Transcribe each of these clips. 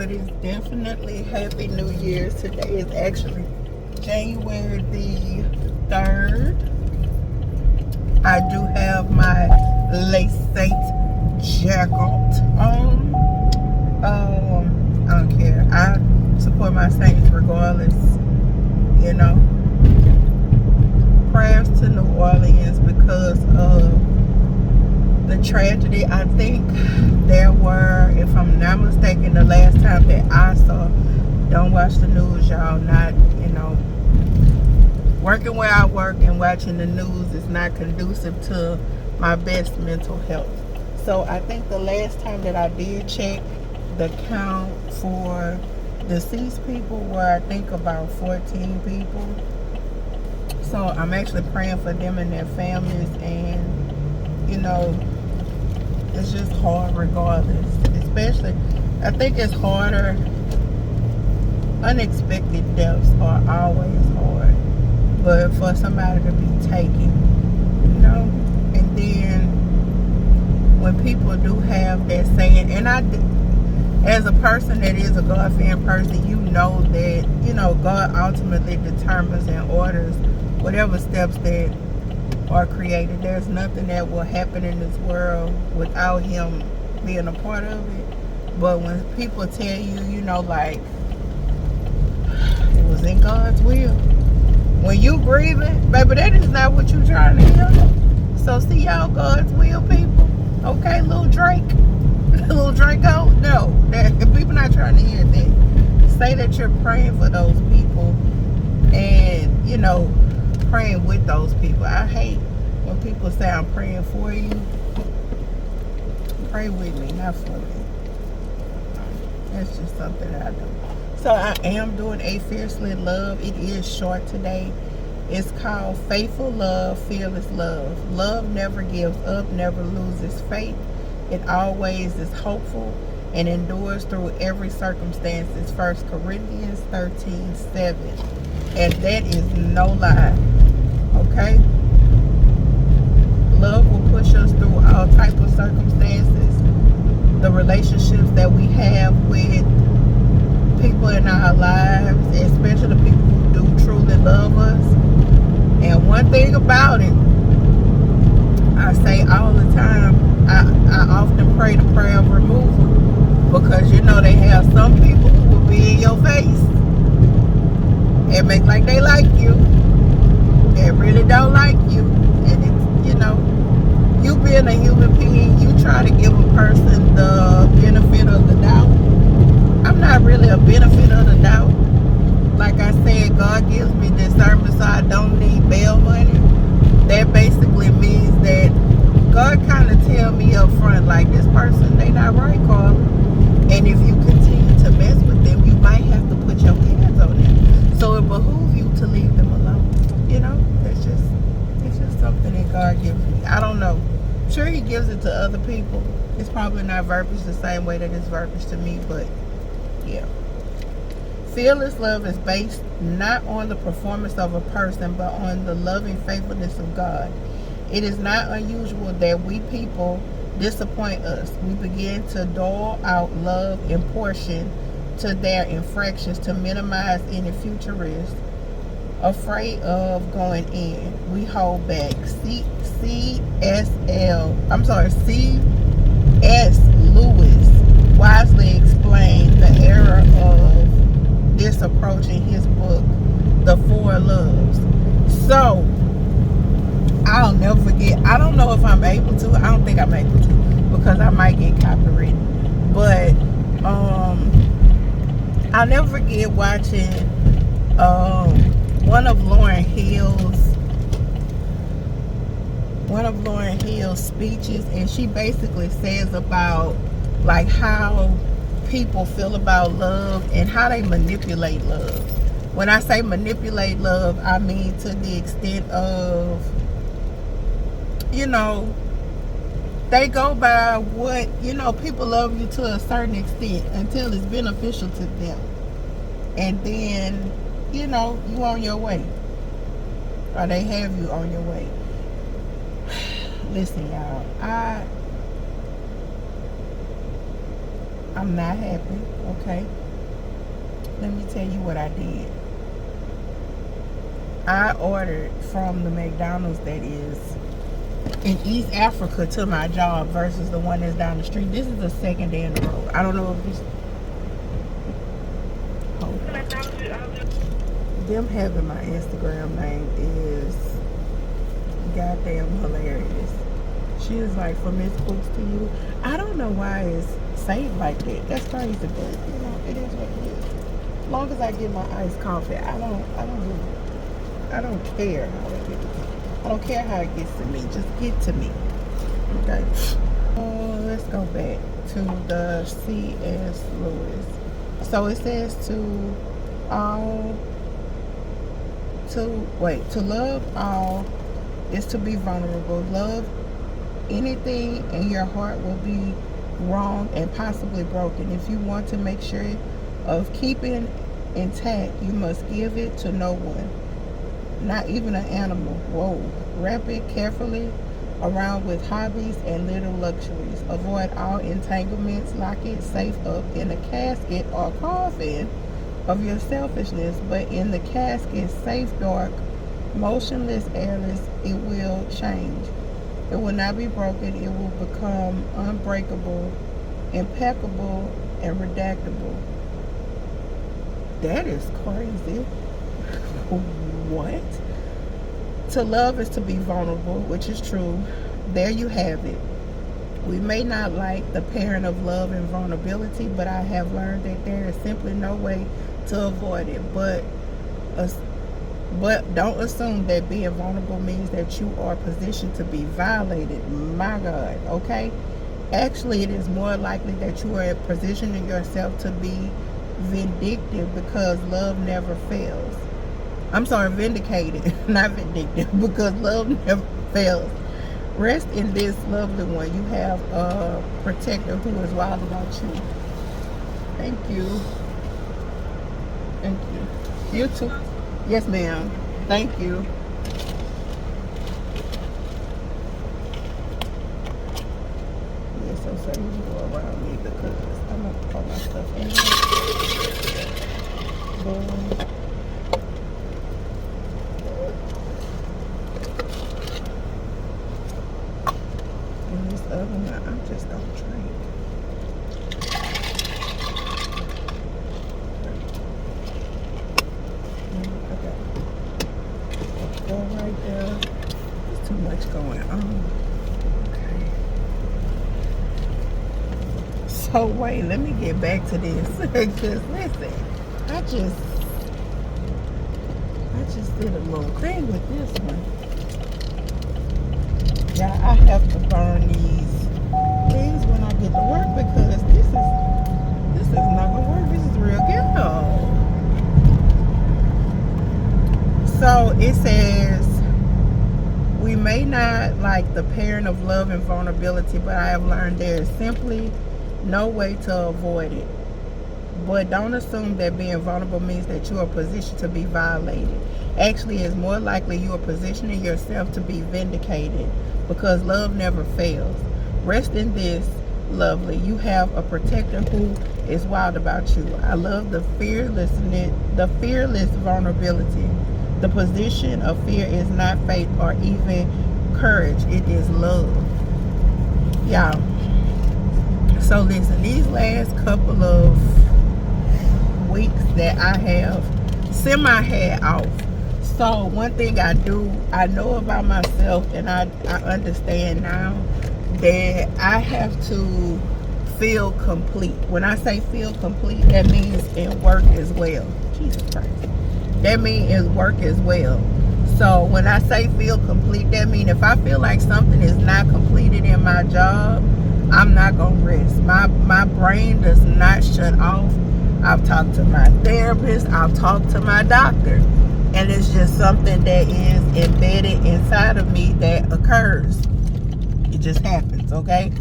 it is definitely Happy New Year's. Today is actually January the 3rd. I do have my lace Saint jacket on. I don't care. I support my Saints regardless. You know. Prayers to New Orleans because of the tragedy. I think there were, if I'm not mistaken, the last time that I saw, don't watch the news, y'all, not, working where I work and watching the news is not conducive to my best mental health. So I think the last time that I did check, the count for deceased people were, I think, about 14 people. So I'm actually praying for them and their families, and it's just hard regardless. Especially, I think it's harder. Unexpected deaths are always hard, but for somebody to be taken, and then when people do have that saying, and as a person that is a God-fearing person, that God ultimately determines and orders whatever steps that are created. There's nothing that will happen in this world without Him being a part of it. But when people tell you, like, it was in God's will, when you grieving, baby, that is not what you trying to hear. So see y'all God's will, people. Okay, little Drake, little Draco. No, people not trying to hear that. Say that you're praying for those people, and praying with those people. I hate when people say I'm praying for you. Pray with me, not for me. That's just something that I do. So I am doing a Fiercely Love. It is short today. It's called Faithful Love, Fearless Love. Love never gives up, never loses faith. It always is hopeful and endures through every circumstance. It's 1 Corinthians 13:7. And that is no lie. Okay? Love will push us through all types of circumstances. The relationships that we have with people in our lives, especially the people who do truly love us. And one thing about it, I say all the time, I often pray the prayer of removal, because they have some people who will be in your face and make like they like you and really don't like you. And it's, you being a human being, you try to give a person the benefit of the doubt. I'm not really a benefit of the doubt. Like I said, God gives me discernment, so I don't need bail money. That basically means that God kind of tell me up front, like, this person, they not right, Carla. And if you continue to mess with them, you might have to put your hands on them. So it behooves you to leave them alone. It's just something that God gives me. I don't know. Sure, He gives it to other people. It's probably not verbiage the same way that it's verbiage to me, but yeah. Fearless love is based not on the performance of a person, but on the loving faithfulness of God. It is not unusual that we people disappoint us. We begin to dole out love in portion to their infractions to minimize any future risk. Afraid of going in, we hold back. C.S. Lewis wisely explained the error of this approach in his book, The Four Loves. So, I'll never forget. I don't know if I'm able to. I don't think I'm able to, because I might get copyrighted. But I'll never forget watching one of Lauryn Hill's speeches, and she basically says about like how people feel about love and how they manipulate love. When I say manipulate love, I mean to the extent of, they go by what, people love you to a certain extent until it's beneficial to them. And then, you on your way. Or they have you on your way. Listen, y'all, I'm not happy, okay? Let me tell you what I did. I ordered from the McDonald's that is in East Africa to my job versus the one that's down the street. This is the second day in a row. I don't know if this... Them having my Instagram name is goddamn hilarious. She was like, from Miss Books to you. I don't know why it's saved like that. That's crazy, but you know, it is what it is. As long as I get my iced coffee, I don't care how it gets. I don't care how it gets to me. Just get to me. Okay. Let's go back to the C.S. Lewis. So it says to love all is to be vulnerable. Love anything and your heart will be wrong and possibly broken. If you want to make sure of keeping intact, you must give it to no one, not even an animal. Whoa. Wrap it carefully around with hobbies and little luxuries. Avoid all entanglements. Lock it safe up in a casket or coffin of your selfishness, but in the casket, safe, dark, motionless, airless, it will change. It will not be broken. It will become unbreakable, impeccable, and redactable. That is crazy. What? To love is to be vulnerable, which is true. There you have it. We may not like the pairing of love and vulnerability, but I have learned that there is simply no way to avoid it. But don't assume that being vulnerable means that you are positioned to be violated. My God, okay? Actually, it is more likely that you are positioning yourself to be vindictive, because love never fails. I'm sorry, vindicated, not vindictive, because love never fails. Rest in this, lovely one. You have a protector who is wild about you. Thank you. Thank you. You too. Yes, ma'am. Thank you. Yeah, so you go around me because I'm going to put my stuff in here. Boom. And this other one, I'm just going to drink. Go right there. There's too much going on. Okay. So wait, let me get back to this. Because listen, I just did a little thing with this one. Yeah, I have to burn these things when I get to work, because this is not gonna work. This is real ghetto. So it says, we may not like the pairing of love and vulnerability, but I have learned there is simply no way to avoid it. But don't assume that being vulnerable means that you are positioned to be violated. Actually, it's more likely you are positioning yourself to be vindicated, because love never fails. Rest in this, lovely. You have a protector who is wild about you. I love the fearless vulnerability. The position of fear is not faith or even courage. It is love. Y'all. So listen, these last couple of weeks that I have semi-had off. So one thing I know about myself, and I understand now, that I have to feel complete. When I say feel complete, that means in work as well. Jesus Christ. That means in work as well. So when I say feel complete, that means if I feel like something is not completed in my job, I'm not going to rest. My brain does not shut off. I've talked to my therapist. I've talked to my doctor. And it's just something that is embedded inside of me that occurs. It just happens, okay?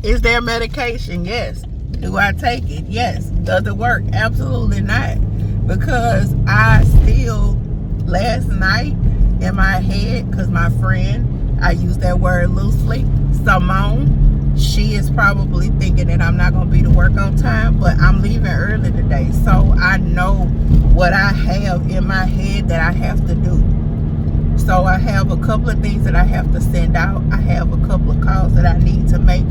Is there medication? Yes. Do I take it? Yes. Does it work? Absolutely not. Because I still, last night in my head, because my friend, I use that word loosely, Simone, she is probably thinking that I'm not going to be to work on time, but I'm leaving early today. So I know what I have in my head that I have to do. So I have a couple of things that I have to send out. I have a couple of calls that I need to make.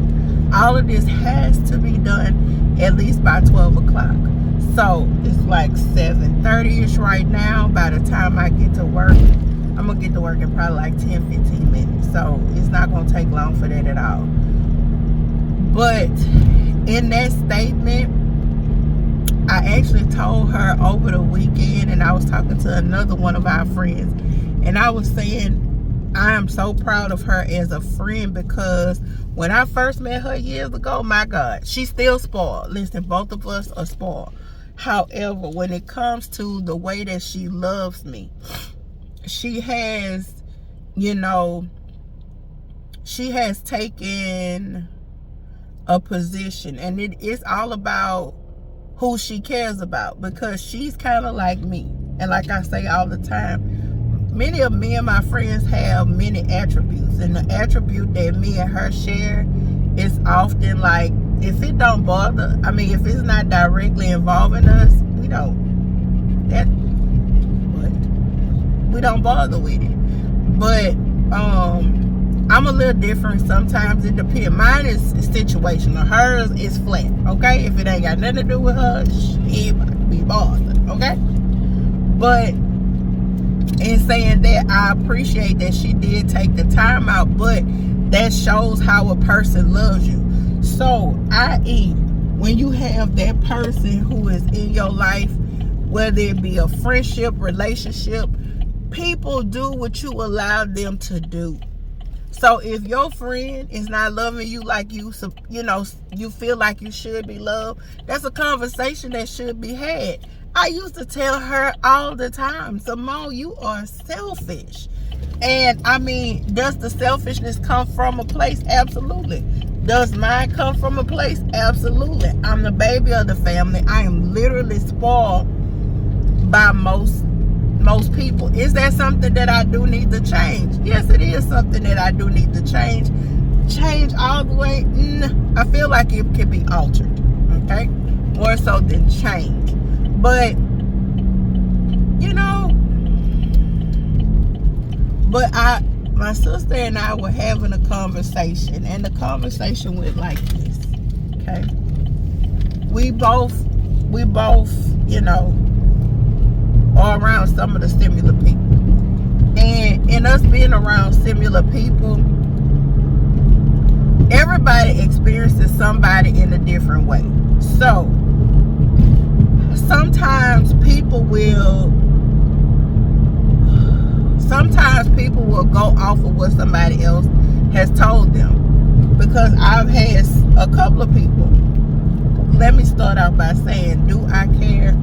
All of this has to be done at least by 12 o'clock. So it's like 7:30ish right now. By the time I get to work, I'm going to get to work in probably like 10-15 minutes. So it's not going to take long for that at all. But in that statement, I actually told her over the weekend, and I was talking to another one of our friends, and I was saying I am so proud of her as a friend, because when I first met her years ago, my God, she's still spoiled. Listen, both of us are spoiled. However, when it comes to the way that she loves me, she has, she has taken a position, and it is all about who she cares about, because she's kind of like me. And like I say all the time, many of me and my friends have many attributes, and the attribute that me and her share is often like, if it don't bother, if it's not directly involving us, we don't bother with it. But I'm a little different. Sometimes it depends. Mine is situational. Hers is flat. Okay, if it ain't got nothing to do with her, she ain't be bothered. Okay, but in saying that, I appreciate that she did take the time out, but that shows how a person loves you. So, i.e., when you have that person who is in your life, whether it be a friendship, relationship, people do what you allow them to do. So if your friend is not loving you like you feel like you should be loved, that's a conversation that should be had. I used to tell her all the time, Simone, you are selfish. And does the selfishness come from a place? Absolutely. Does mine come from a place? Absolutely. I'm the baby of the family. I am literally spoiled by most people. Is that something that I do need to change? Yes, it is something that I do need to change. Change all the way? I feel like it can be altered. Okay? More so than change. But, my sister and I were having a conversation, and the conversation went like this. Okay? We both, are around some of the similar people. And in us being around similar people, everybody experiences somebody in a different way. So, sometimes people will go off of what somebody else has told them. Because I've had a couple of people. Let me start out by saying, do I care?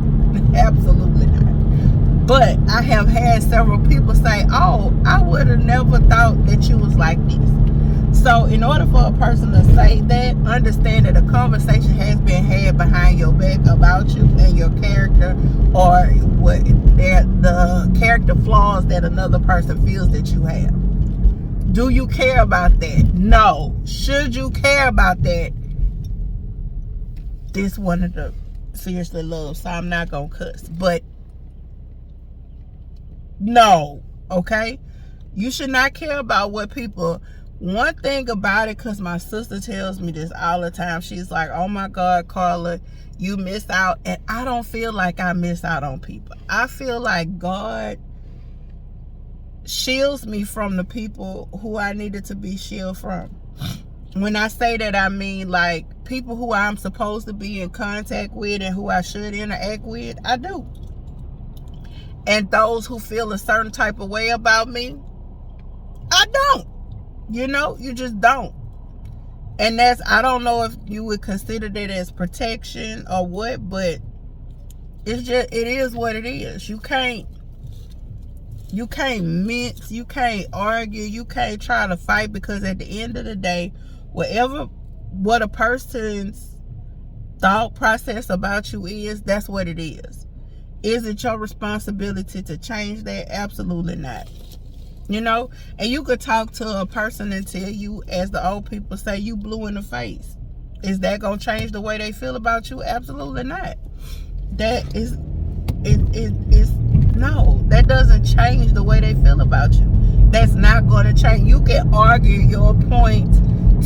Absolutely not. But I have had several people say, oh, I would have never thought that you was like this. So in order for a person to say that, understand that a conversation has been had behind your back about you and your character, or what the character flaws that another person feels that you have. Do you care about that? No. Should you care about that? This one of the fiercely love, so I'm not gonna cuss. But no, okay? You should not care about what people... One thing about it, because my sister tells me this all the time, she's like, oh my God, Carla, you miss out. And I don't feel like I miss out on people. I feel like God shields me from the people who I needed to be shielded from. When I say that, I mean like people who I'm supposed to be in contact with and who I should interact with, I do. And those who feel a certain type of way about me, I don't. You just don't. And that's, I don't know if you would consider that as protection or what, but it is what it is. You can't mince, you can't argue, you can't try to fight, because at the end of the day, what a person's thought process about you is, that's what it is. Is it your responsibility to change that? Absolutely not. you know. And you could talk to a person and tell you, as the old people say, you blue in the face. Is that gonna change the way they feel about you? Absolutely not. That is no, that doesn't change the way they feel about you. That's not going to change. You can argue your point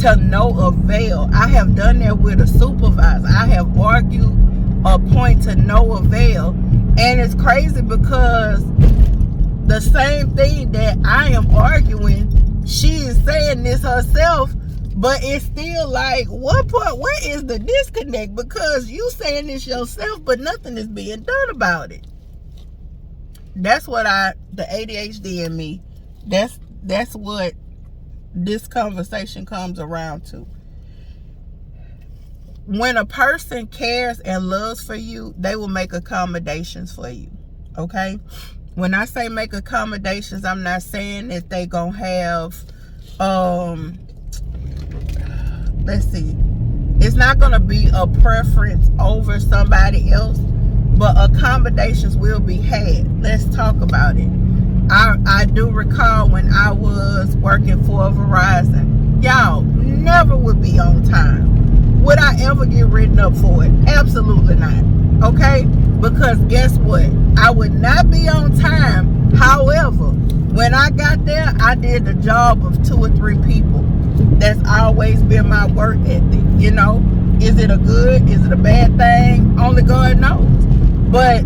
to no avail. I have done that with a supervisor. I have argued a point to no avail. And it's crazy because the same thing that I am arguing, she is saying this herself, but it's still like, what point, where is the disconnect? Because you saying this yourself, but nothing is being done about it. That's what the ADHD in me, that's what this conversation comes around to. When a person cares and loves for you, they will make accommodations for you. Okay? When I say make accommodations, I'm not saying that they gonna have, let's see, it's not gonna be a preference over somebody else, but accommodations will be had. Let's talk about it. I do recall when I was working for Verizon, y'all never would be on time. Would I ever get written up for it? Absolutely not. Okay? Because guess what? I would not be on time. However, when I got there, I did the job of 2 or 3 people. That's always been my work ethic. You know, is it a good? Is it a bad thing? Only God knows. But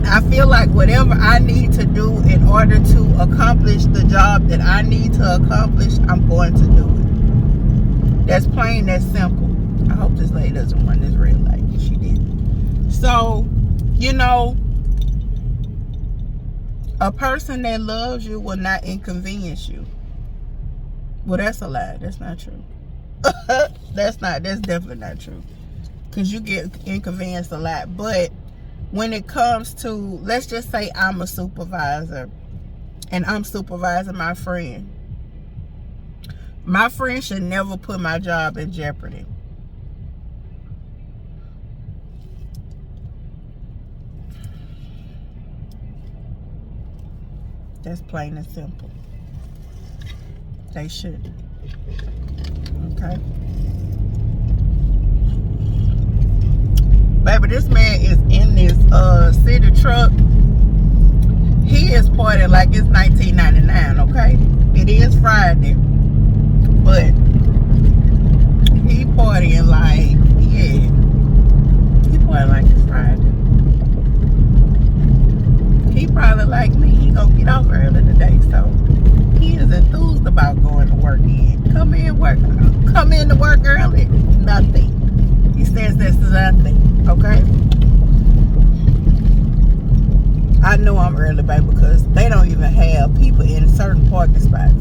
I feel like whatever I need to do in order to accomplish the job that I need to accomplish, I'm going to do it. That's plain, that's simple. I hope this lady doesn't run this red light. She did. So, you know, a person that loves you will not inconvenience you. Well, that's a lie. That's not true. That's definitely not true. Because you get inconvenienced a lot. But when it comes to, let's just say I'm a supervisor and I'm supervising my friend. My friend should never put my job in jeopardy. That's plain and simple. They shouldn't. Okay? Baby, this man is in this city truck. He is partying like it's 1999, okay? It is Friday. But he partying like, yeah. He partying like it's Friday. He probably like me. He gonna get off early today, so he is enthused about going to work in. Come in to work early. Nothing. He says that's nothing. Okay? I know I'm early, baby, because they don't even have people in certain parking spots.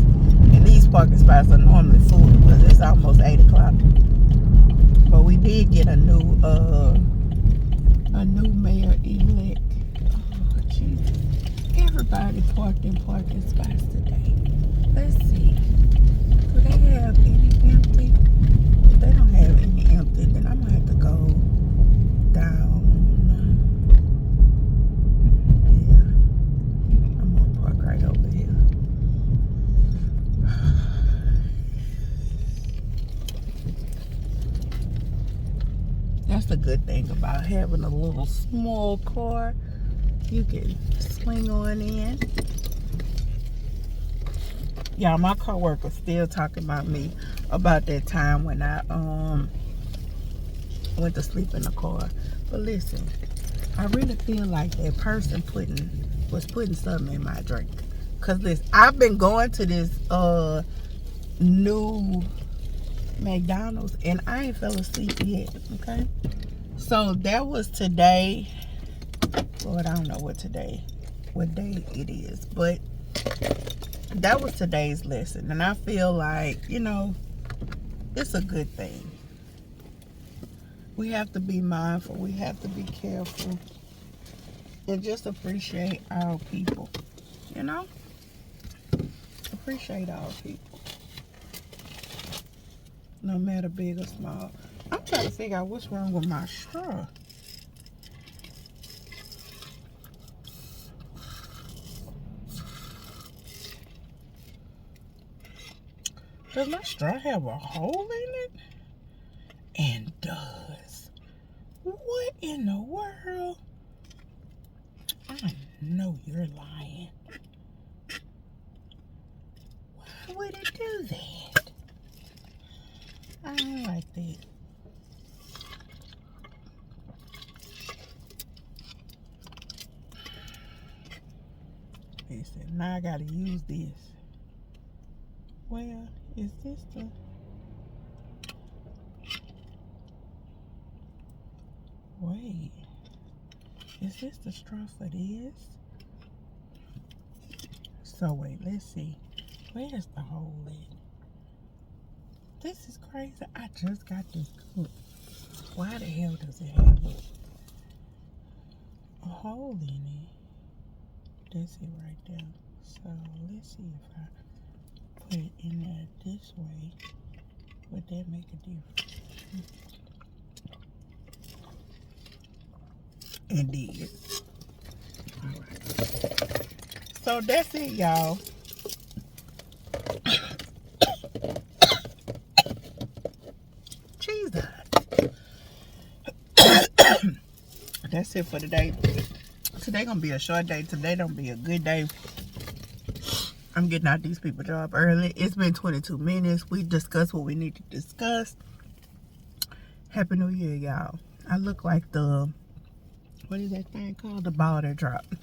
And these parking spots are normally full because it's almost 8 o'clock. But we did get a new mayor-elect. Oh, Jesus. Everybody parked in parking spots today. Let's see. Do they have any empty? If they don't have any empty, then I'm going to have to go down. Yeah. I'm going to park right over here. That's the good thing about having a little small car. You can swing on in. Y'all, my coworker still talking about me about that time when I went to sleep in the car. But listen, I really feel like that person was putting something in my drink. Cause listen, I've been going to this new McDonald's and I ain't fell asleep yet. Okay, so that was today. Lord, I don't know what day it is, but that was today's lesson. And I feel like, you know, it's a good thing. We have to be mindful. We have to be careful. And just appreciate our people. You know? Appreciate our people. No matter big or small. I'm trying to figure out what's wrong with my straw. Does my straw have a hole in it? And does. What in the world? I know you're lying. Why would it do that? I don't like that. Listen, now I gotta use this. Well, is this the... Wait. Is this the straw for this? So wait, let's see. Where's the hole in? This is crazy. I just got this cup. Why the hell does it have a hole in it? That's it right there. So let's see if I put it in there this way. Would that make a difference? It did. Alright. So that's it, y'all. Jesus. That's it for today. Today gonna be a short day. Today don't be a good day. I'm getting out these people's job early. It's been 22 minutes. We discussed what we need to discuss. Happy New Year, y'all. I look like the, what is that thing called? The ball that dropped.